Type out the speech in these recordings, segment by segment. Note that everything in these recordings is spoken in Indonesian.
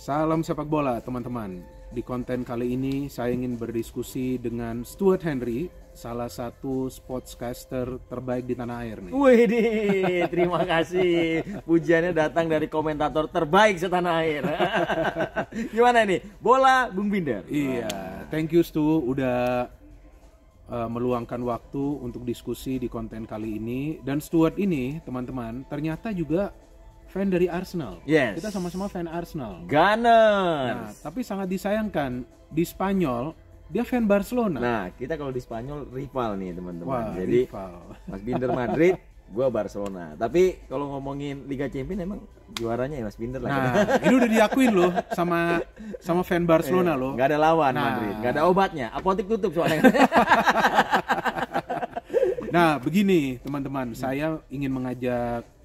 Salam sepak bola teman-teman. Di konten kali ini saya ingin berdiskusi dengan Stuart Henry, salah satu sportscaster terbaik di tanah air nih. Wih, terima kasih. Pujiannya datang dari komentator terbaik setanah air. Gimana nih? Bola Bung Binder. Iya, thank you Stu udah meluangkan waktu untuk diskusi di konten kali ini. Dan Stuart ini teman-teman ternyata juga fan dari Arsenal. Yes. Kita sama-sama fan Arsenal. Nah, Gunners. tapi sangat disayangkan di Spanyol dia fan Barcelona. Nah, kita kalau di Spanyol rival nih teman-teman. Wah, Jadi rival. Mas Binder Madrid, gua Barcelona. Tapi kalau ngomongin Liga Champions emang juaranya ya Mas Binder lah. Nah, ini udah diakuin loh sama fan Barcelona loh. Gak ada lawan Nah. Madrid, gak ada obatnya. Apotek tutup soalnya. Nah, begini teman-teman, saya ingin mengajak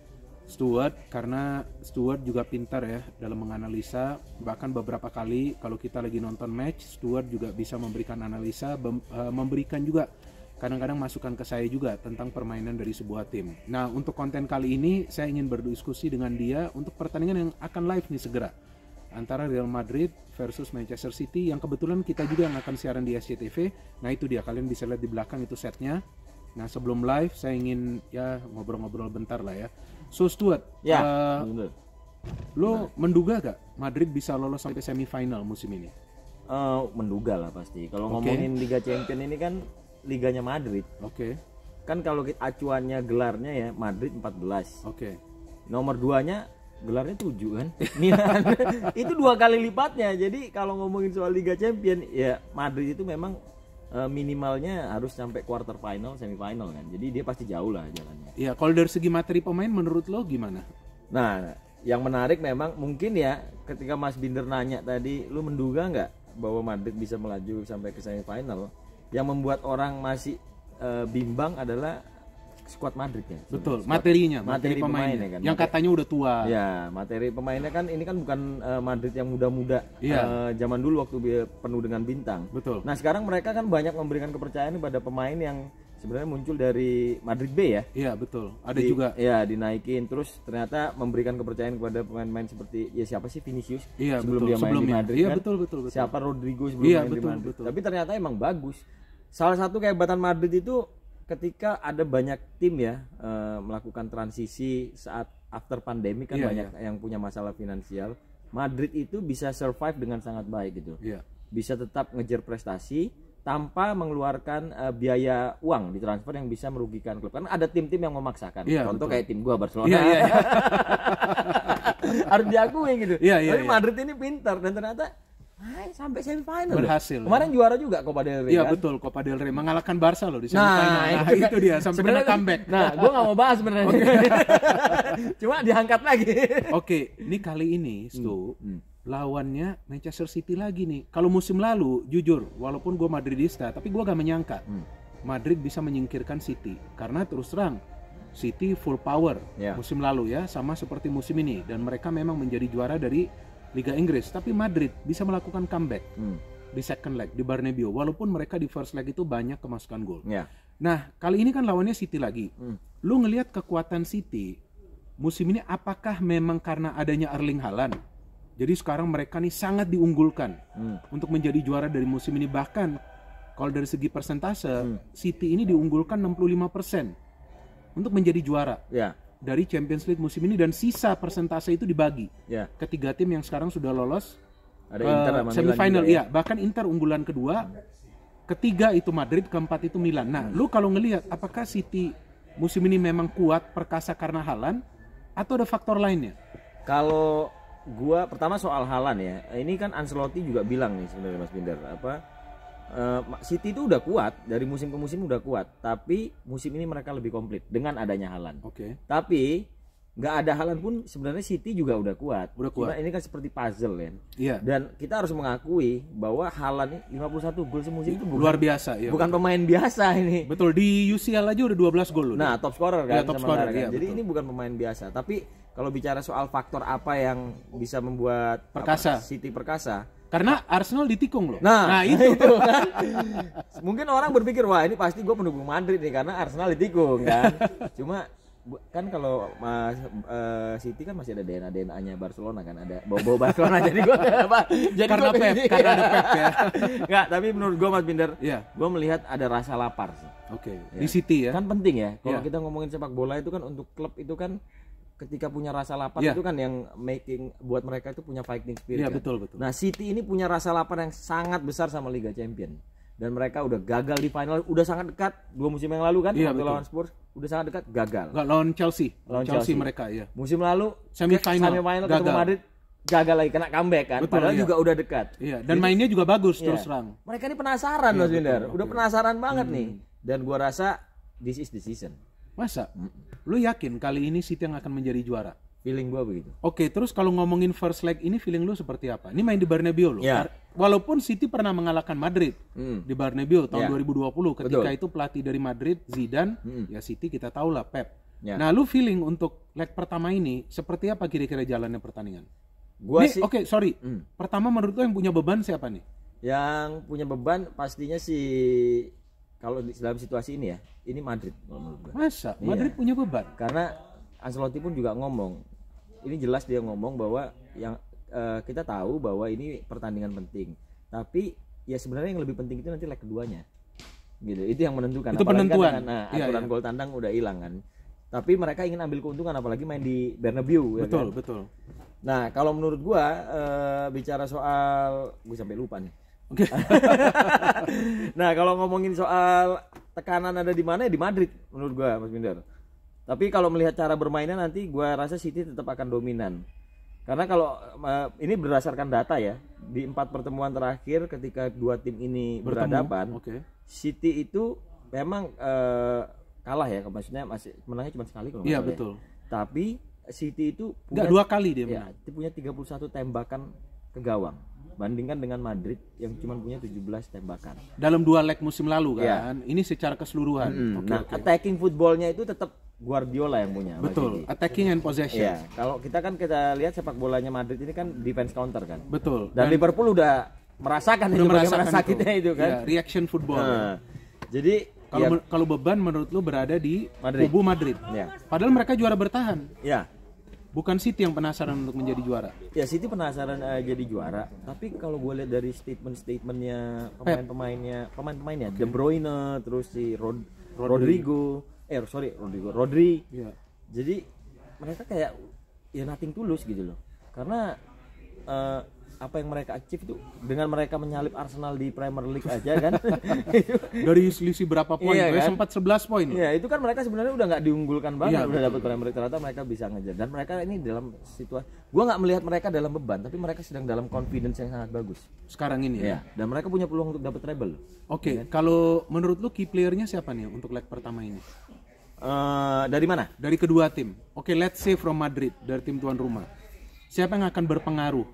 Stuart karena Stuart juga pintar ya dalam menganalisa. Bahkan beberapa kali kalau kita lagi nonton match, Stuart juga bisa memberikan analisa, memberikan juga kadang-kadang masukan ke saya juga tentang permainan dari sebuah tim. Nah, untuk konten kali ini saya ingin berdiskusi dengan dia untuk pertandingan yang akan live nih segera antara Real Madrid versus Manchester City yang kebetulan kita juga yang akan siaran di SCTV. Nah, itu dia, kalian bisa lihat di belakang itu setnya. Nah, sebelum live saya ingin ya ngobrol-ngobrol bentar lah ya. So Stuart, Ya, lo menduga gak Madrid bisa lolos sampai semifinal musim ini? menduga lah pasti. Kalau Oke. ngomongin Liga Champions ini kan liganya Madrid. Oke, Kan kalau acuannya gelarnya ya Madrid 14. oke. Nomor 2-nya gelarnya 7 kan. Milan. Itu 2 kali lipatnya. Jadi kalau ngomongin soal Liga Champions ya Madrid itu memang minimalnya harus sampai quarter final, semifinal kan. Jadi dia pasti jauh lah jalannya. Iya, kalau dari segi materi pemain menurut lo gimana? Nah, yang menarik memang mungkin ya ketika Mas Binder nanya tadi, lu menduga nggak bahwa Madrid bisa melaju sampai ke semifinal? Yang membuat orang masih bimbang adalah skuad Madrid ya. Betul, Squad- materinya, materi pemainnya kan. yang katanya udah tua. Ya, materi pemainnya kan ini kan bukan Madrid yang muda-muda Iya. zaman dulu waktu dia penuh dengan bintang. Betul. Nah, sekarang mereka kan banyak memberikan kepercayaan kepada pemain yang sebenarnya muncul dari Madrid B ya. Iya, betul. Ada juga. Ya, dinaikin terus ternyata memberikan kepercayaan kepada pemain-pemain seperti ya siapa sih Vinicius Iya, sebelum betul. dia main di Sebelumnya. Madrid Iya, kan. betul. Siapa Rodrigo sebelum Iya, main betul, di Madrid. betul. Tapi ternyata emang bagus. Salah satu kehebatan Madrid itu ketika ada banyak tim ya melakukan transisi saat after pandemi kan Iya, banyak yang punya masalah finansial. Madrid itu bisa survive dengan sangat baik gitu. Iya. Bisa tetap ngejar prestasi tanpa mengeluarkan biaya uang di transfer yang bisa merugikan klub. Kan ada tim-tim yang memaksakan. Iya, Contoh betul. kayak tim gua Barcelona. Iya. Harus diakui gitu. Iya, Tapi iya. Madrid ini pintar dan ternyata sampai semifinal. Berhasil, Loh. Kemarin juara juga Copa del Rey. Iya, kan? betul. Copa del Rey mengalahkan Barca loh di semifinal. Nah, kan. itu dia sampai kena Sebenarnya- comeback. Nah, gua nggak mau bahas sebenarnya. Cuma diangkat lagi. Oke, ini kali ini Stu lawannya Manchester City lagi nih. Kalau musim lalu, jujur, walaupun gue Madridista, tapi gue gak menyangka Madrid bisa menyingkirkan City. Karena terus terang, City full power Ya. musim lalu ya, sama seperti musim ini. Dan mereka memang menjadi juara dari Liga Inggris. Tapi Madrid bisa melakukan comeback di second leg, di Bernabeu. Walaupun mereka di first leg itu banyak kemasukan gol. Ya. Nah, kali ini kan lawannya City lagi. Lu ngelihat kekuatan City musim ini apakah memang karena adanya Erling Haaland? Jadi sekarang mereka nih sangat diunggulkan untuk menjadi juara dari musim ini. Bahkan kalau dari segi persentase, City ini diunggulkan 65% untuk menjadi juara Ya. dari Champions League musim ini, dan sisa persentase itu dibagi Ya. ketiga tim yang sekarang sudah lolos Ada Inter sama Milan semifinal. juga ya. Iya, bahkan Inter unggulan kedua, ketiga itu Madrid, keempat itu Milan. Nah, lu kalau ngelihat apakah City musim ini memang kuat perkasa karena Haaland atau ada faktor lainnya? Kalau gua pertama soal Haaland ya. Ini kan Ancelotti juga bilang nih sebenarnya Mas Binder City itu udah kuat dari musim ke musim udah kuat, tapi musim ini mereka lebih komplit dengan adanya Haaland. Oke. Tapi nggak ada Haaland pun sebenarnya City juga udah kuat. Udah kuat. Cuma ini kan seperti puzzle kan. Iya. Dan kita harus mengakui bahwa Haaland ini 51 gol semusim itu Luar biasa, ya. bukan pemain biasa ini. Betul, di UCL aja udah 12 gol loh. Nah, top scorer Iya, kan top sementara scorer, kan. iya, Jadi betul. ini bukan pemain biasa. Tapi kalau bicara soal faktor apa yang bisa membuat Perkasa. City perkasa. Karena Arsenal ditikung loh. Nah, itu. itu kan. Mungkin orang berpikir wah ini pasti gue pendukung Madrid nih karena Arsenal ditikung kan. Cuma kan kalau City kan masih ada DNA-nya Barcelona kan, ada bau-bau Barcelona jadi gua apa? Jadi Karena Pep, karena ada Pep ya. Enggak, tapi menurut gua Mas Binder, Iya. gua melihat ada rasa lapar sih. Oke. Ya. Di City ya. Kan penting ya. Kalau Iya. kita ngomongin sepak bola itu kan untuk klub itu kan ketika punya rasa lapar Iya. itu kan yang making buat mereka itu punya fighting spirit. Iya, kan? betul. Nah, City ini punya rasa lapar yang sangat besar sama Liga Champion. Dan mereka udah gagal di final, udah sangat dekat 2 musim yang lalu kan, Iya, waktu betul. lawan Spurs, udah sangat dekat, gagal. Enggak, lawan Chelsea. Lawan Chelsea Chelsea. mereka ya. Musim lalu Semifinal, ketemu gagal. Madrid, gagal lagi, kena comeback kan. Betul, Padahal iya. juga udah dekat. Iya, dan mainnya juga bagus Iya. terus terang. Mereka ini penasaran Iya, Mas betul, Binder, oke. udah penasaran banget nih. Dan gua rasa this is the season. Masa? Lu yakin kali ini City yang akan menjadi juara? Feeling gua begitu. Oke, terus kalau ngomongin first leg ini feeling lu seperti apa? Ini main di Bernabeu loh. Ya. Walaupun City pernah mengalahkan Madrid di Bernabeu tahun Ya. 2020 ketika Betul. itu pelatih dari Madrid Zidane, ya City kita tahu lah Pep. Ya. Nah, lu feeling untuk leg pertama ini seperti apa kira-kira jalannya pertandingan? Gua Nih, sih oke, sorry. Pertama menurut lu yang punya beban siapa nih? yang punya beban pastinya sih kalau dalam situasi ini ya, ini Madrid kalau menurut gua. Masa? Iya. Madrid punya beban? Karena Ancelotti pun juga ngomong, ini jelas dia ngomong bahwa yang kita tahu bahwa ini pertandingan penting, tapi ya sebenarnya yang lebih penting itu nanti leg keduanya, gitu. Itu yang menentukan. Itu Apalagi penentuan. kan, nah, Iya, aturan iya. gol tandang udah hilang kan. Tapi mereka ingin ambil keuntungan apalagi main di Bernabeu. Ya Betul, kan? betul. Nah kalau menurut gua bicara soal, gue sampai lupa nih. Oke. Nah kalau ngomongin soal tekanan ada di mana ya di Madrid menurut gua Mas Binder. Tapi kalau melihat cara bermainnya nanti gua rasa City tetap akan dominan. Karena kalau ini berdasarkan data ya, di 4 pertemuan terakhir ketika dua tim ini berhadapan, Oke. City itu memang kalah ya, maksudnya masih menangnya cuma sekali kalau nggak Iya, salah ya. betul. Tapi City itu Enggak, 2 kali dia ya, menang. dia punya 31 tembakan ke gawang. Bandingkan dengan Madrid yang cuma punya 17 tembakan. Dalam 2 leg musim lalu Iya. kan. Ini secara keseluruhan. Oke, Nah, oke. attacking footballnya itu tetap Guardiola yang punya. sama Betul. City. Attacking and possession. Iya, kalau kita lihat sepak bolanya Madrid ini kan defense counter kan. Betul. Dan Liverpool udah merasakan itu bagaimana sakitnya itu kan. Iya, reaction football. Nah, jadi Kalau ya, kalau beban menurut lu berada di Madrid. kubu Madrid. ya, Padahal mereka juara bertahan. ya, Bukan City yang penasaran untuk menjadi juara. ya City penasaran jadi juara. Tapi kalau gue lihat dari statementnya pemain-pemainnya, De Bruyne, terus si Rodri. Iya. Jadi mereka kayak ya nothing tulus gitu loh. Karena apa yang mereka achieve itu dengan mereka menyalip Arsenal di Premier League aja kan. Itu Dari selisih berapa poin? Iya, Gue kan? sempat 11 poin. loh. ya itu kan mereka sebenarnya udah nggak diunggulkan banget, Iya, udah dapat Premier League, ternyata mereka bisa ngejar. Dan mereka ini dalam situasi, gua nggak melihat mereka dalam beban, tapi mereka sedang dalam confidence yang sangat bagus. Sekarang ini ya. Ya, dan mereka punya peluang untuk dapat treble. Oke, kalau menurut lu key playernya siapa nih untuk leg pertama ini? Dari mana? Dari kedua tim. Oke, let's say from Madrid, dari tim tuan rumah. Siapa yang akan berpengaruh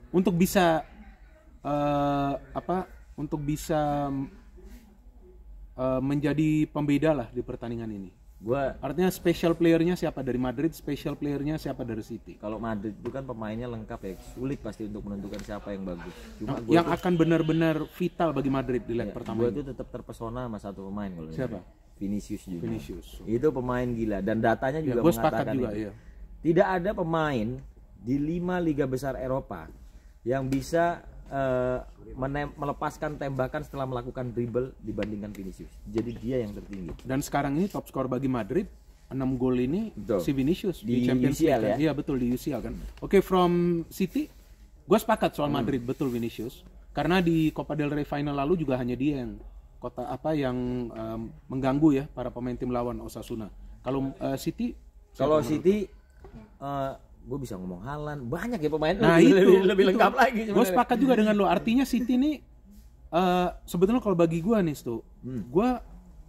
untuk bisa menjadi pembeda lah di pertandingan ini? Gua Artinya special playernya siapa dari Madrid, special playernya siapa dari City? kalau Madrid itu kan pemainnya lengkap ya, sulit pasti untuk menentukan siapa yang bagus. Cuma Yang akan benar-benar vital bagi Madrid di leg pertama gue ini. tuh tetap terpesona sama satu pemain kalau ini. Siapa? Vinicius juga. Vinicius. Itu pemain gila dan datanya juga Gue sepakat mengatakan juga, itu. iya. Tidak ada pemain di 5 liga besar Eropa yang bisa melepaskan tembakan setelah melakukan dribble dibandingkan Vinicius. Jadi dia yang tertinggi. Dan sekarang ini top skor bagi Madrid 6 gol ini Betul. si Vinicius Di Champions UCL League kan? ya? Iya betul di UCL kan. Oke, from City gue sepakat soal Madrid, betul Vinicius. Karena di Copa del Rey final lalu juga hanya dia yang mengganggu ya para pemain tim lawan Osasuna. Kalau City Kalau City gue bisa ngomong Haaland, banyak ya pemain nah lebih lengkap lagi gue sebenarnya. sepakat juga dengan lo. Artinya City ini sebetulnya kalau bagi gue nih tuh,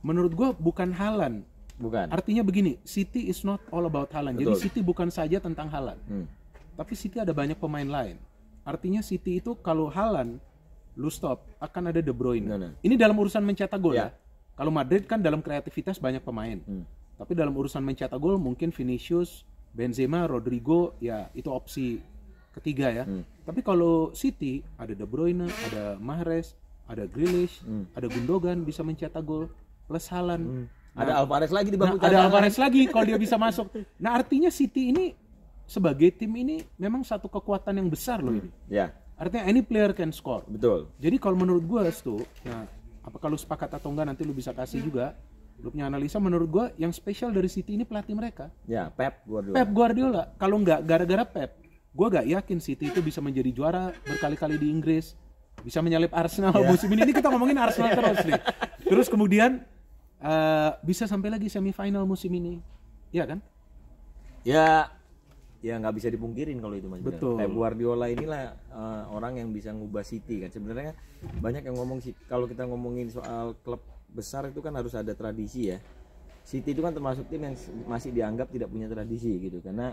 menurut gue bukan Haaland. Bukan. Artinya begini, City is not all about Haaland. Jadi Betul. City bukan saja tentang Haaland, tapi City ada banyak pemain lain. Artinya City itu kalau Haaland lu stop, akan ada De Bruyne. Nah. Ini dalam urusan mencetak gol Ya. ya. Kalau Madrid kan dalam kreativitas banyak pemain. Tapi dalam urusan mencetak gol mungkin Vinicius, Benzema, Rodrigo, ya itu opsi ketiga ya. Tapi kalau City ada De Bruyne, ada Mahrez, ada Grealish, ada Gundogan bisa mencetak gol plus Haaland. Ada Alvarez lagi di Nah, bangku ada cadangan. Alvarez lagi kalau dia bisa masuk. Nah, artinya City ini sebagai tim ini memang satu kekuatan yang besar loh ini. Ya, Artinya any player can score. betul. Jadi kalau menurut gue tuh, nah, apa kalau sepakat atau enggak nanti lu bisa kasih juga. Lu punya analisa, menurut gue yang spesial dari City ini pelatih mereka. Ya, Pep Guardiola. Pep Guardiola. Kalau nggak gara-gara Pep, gue gak yakin City itu bisa menjadi juara berkali-kali di Inggris, bisa menyalip Arsenal musim ini. Ini kita ngomongin Arsenal terus nih. Terus kemudian bisa sampai lagi semifinal musim ini, ya kan? Ya, ya nggak bisa dipungkirin kalau itu Mas. Betul. Pep Guardiola inilah orang yang bisa ngubah City kan. Sebenarnya banyak yang ngomong kalau kita ngomongin soal klub besar itu kan harus ada tradisi ya. City itu kan termasuk tim yang masih dianggap tidak punya tradisi gitu karena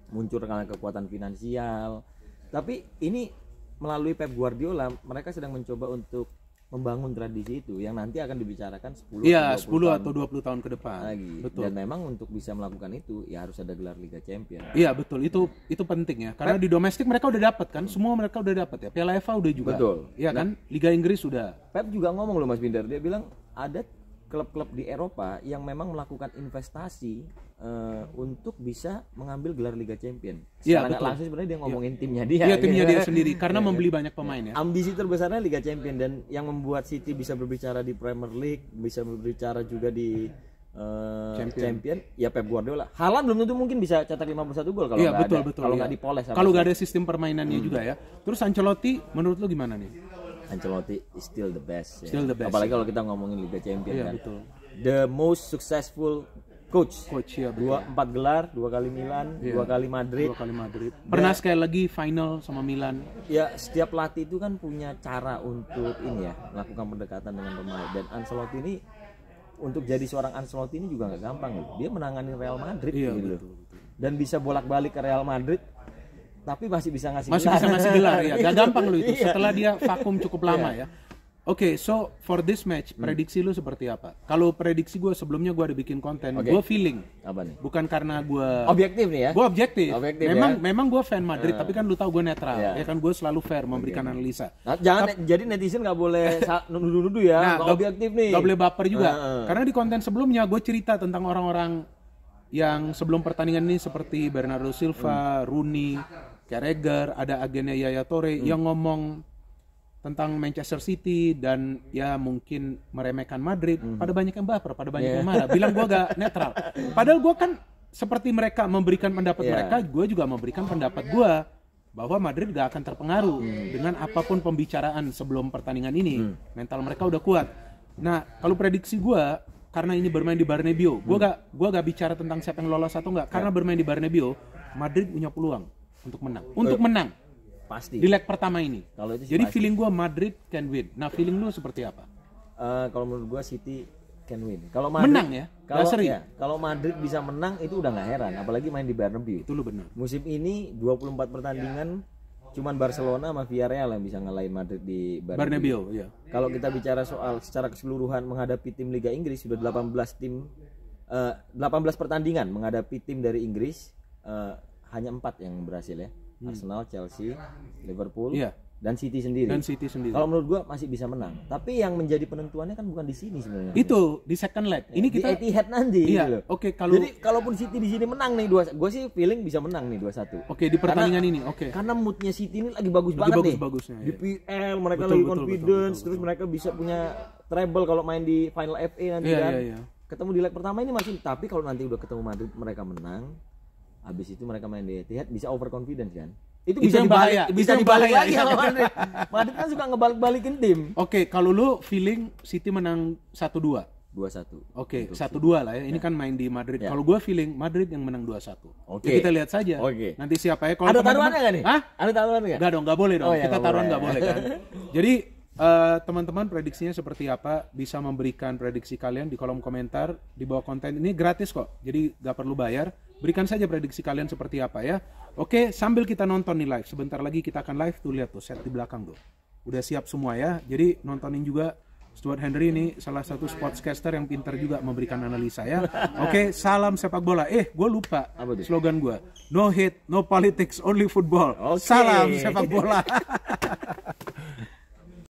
muncul karena kekuatan finansial. Tapi ini melalui Pep Guardiola mereka sedang mencoba untuk membangun tradisi itu yang nanti akan dibicarakan 10 Iya, atau 10 atau 20 tahun ke depan. lagi. Betul. Dan memang untuk bisa melakukan itu ya harus ada gelar Liga Champions. Iya, betul. Itu penting ya. Karena di domestik mereka udah dapat kan, semua mereka udah dapat ya. Piala FA udah juga. Betul. Iya kan? Liga Inggris sudah. Pep juga ngomong loh Mas Binder, dia bilang ada klub-klub di Eropa yang memang melakukan investasi untuk bisa mengambil gelar Liga Champions. Iya, Secara nggak betul. langsung sebenarnya dia ngomongin timnya dia. Iya, timnya gitu. dia sendiri karena membeli banyak pemain ya. Ambisi terbesarnya Liga Champions dan yang membuat City bisa berbicara di Premier League, bisa berbicara juga di Champion, ya Pep Guardiola. Haaland belum tentu mungkin bisa cetak 51 gol kalau Iya, nggak betul, ada, betul. kalau Iya. nggak dipoles. sama Kalau nggak sekali. ada sistem permainannya juga ya. Terus Ancelotti menurut lu gimana nih? Ancelotti is still the best. Ya. Still the best, Apalagi kalau kita ngomongin Liga Champions Iya, kan. betul. The most successful coach. Coach ya, betul. 4 gelar, 2 kali Milan, 2 kali Madrid. 2 kali Madrid. Pernah sekali lagi final sama Milan. Ya setiap pelatih itu kan punya cara untuk ini ya melakukan pendekatan dengan pemain dan Ancelotti ini untuk jadi seorang Ancelotti ini juga nggak gampang loh. Dia menangani Real Madrid Iya, gitu loh. betul. Dan bisa bolak-balik ke Real Madrid tapi masih bisa ngasih Masih gelar. bisa ngasih gelar ya. Gak gampang lo itu Iya. setelah dia vakum cukup lama ya. Oke, so for this match prediksi lu seperti apa? Kalau prediksi gue sebelumnya gue ada bikin konten, Oke. gue feeling, Apa nih? bukan karena gue Objektif nih ya. gue objektif. Objektif Memang gue fan Madrid, tapi kan lu tahu gue netral. Iya. Ya kan gue selalu fair memberikan analisa. Nah, jangan jadi netizen nggak boleh nuduh-nuduh ya, nggak nggak- objektif nih. nggak boleh baper juga. Heeh. Karena di konten sebelumnya gue cerita tentang orang-orang yang sebelum pertandingan ini seperti Bernardo Silva, Rooney, Carragher, ada agennya Yaya Toure yang ngomong tentang Manchester City dan ya mungkin meremehkan Madrid. Pada banyak yang baper, pada banyak yang marah. Bilang gue gak netral. Padahal gue kan seperti mereka memberikan pendapat mereka, gue juga memberikan pendapat gue bahwa Madrid gak akan terpengaruh dengan apapun pembicaraan sebelum pertandingan ini. Mental mereka udah kuat. Nah, kalau prediksi gue, karena ini bermain di Bernabeu, gue gak bicara tentang siapa yang lolos atau enggak. Karena bermain di Bernabeu, Madrid punya peluang untuk menang. Untuk menang Pasti. di leg pertama ini. Kalau itu sih Jadi pasti. feeling gue Madrid can win. Nah, feeling lu seperti apa? Kalau menurut gua City can win. Kalau Madrid Menang ya? Kalau Nggak sering? ya, kalau Madrid bisa menang itu udah nggak heran, apalagi main di Bernabeu. Itu lu benar. Musim ini 24 pertandingan cuman Barcelona sama Villarreal yang bisa ngalahin Madrid di Bernabeu. Bernabeu, ya. Kalau kita bicara soal secara keseluruhan menghadapi tim Liga Inggris sudah 18 pertandingan menghadapi tim dari Inggris, hanya 4 yang berhasil ya. Arsenal, Chelsea, Liverpool, Iya. dan City sendiri. Dan City sendiri. Kalau menurut gua masih bisa menang. Tapi yang menjadi penentuannya kan bukan di sini sebenarnya. Itu di second leg. Ini kita di Etihad nanti Iya, gitu loh. oke, kalau- Jadi kalaupun City di sini menang nih gua sih feeling bisa menang nih 2-1. Oke, di pertandingan ini. Oke. Karena moodnya City ini lagi bagus Lagi banget nih. bagus-bagusnya, Di iya. PL mereka Betul, lagi betul, confidence, betul, terus mereka bisa punya treble kalau main di final FA nanti Iya, kan. iya, iya. Ketemu di leg pertama ini masih, tapi kalau nanti udah ketemu Madrid mereka menang, habis itu mereka main di Etihad bisa overconfidence kan. Itu Itu bisa yang dibalik, bahaya, bisa itu yang dibalik bahaya, lagi iya. sama Madrid. Madrid kan suka ngebalik-balikin tim. Oke, kalau lu feeling City menang 1-2. 2-1. Oke, 1-2 lah ya. Ini kan main di Madrid. Ya. Kalau gue feeling Madrid yang menang 2-1. Oke. Ya, kita lihat saja. Oke. Nanti siapa ya? Kalau Ada teman-teman- taruhannya nggak nih? Hah? Ada taruhannya nggak? Enggak dong, enggak boleh dong. Oh, iya, Kita nggak taruhan boleh. enggak boleh kan. Jadi teman-teman prediksinya seperti apa? Bisa memberikan prediksi kalian di kolom komentar di bawah konten ini gratis kok. Jadi nggak perlu bayar. Berikan saja prediksi kalian seperti apa ya. Oke, sambil kita nonton nih live. Sebentar lagi kita akan live tuh, lihat tuh set di belakang tuh. Udah siap semua ya. Jadi nontonin juga. Stuart Henry ini salah satu sportscaster yang pintar juga memberikan analisa ya. Oke, salam sepak bola. Gue lupa Apa tuh? slogan gue. No hate, no politics, only football. Oke. Salam sepak bola.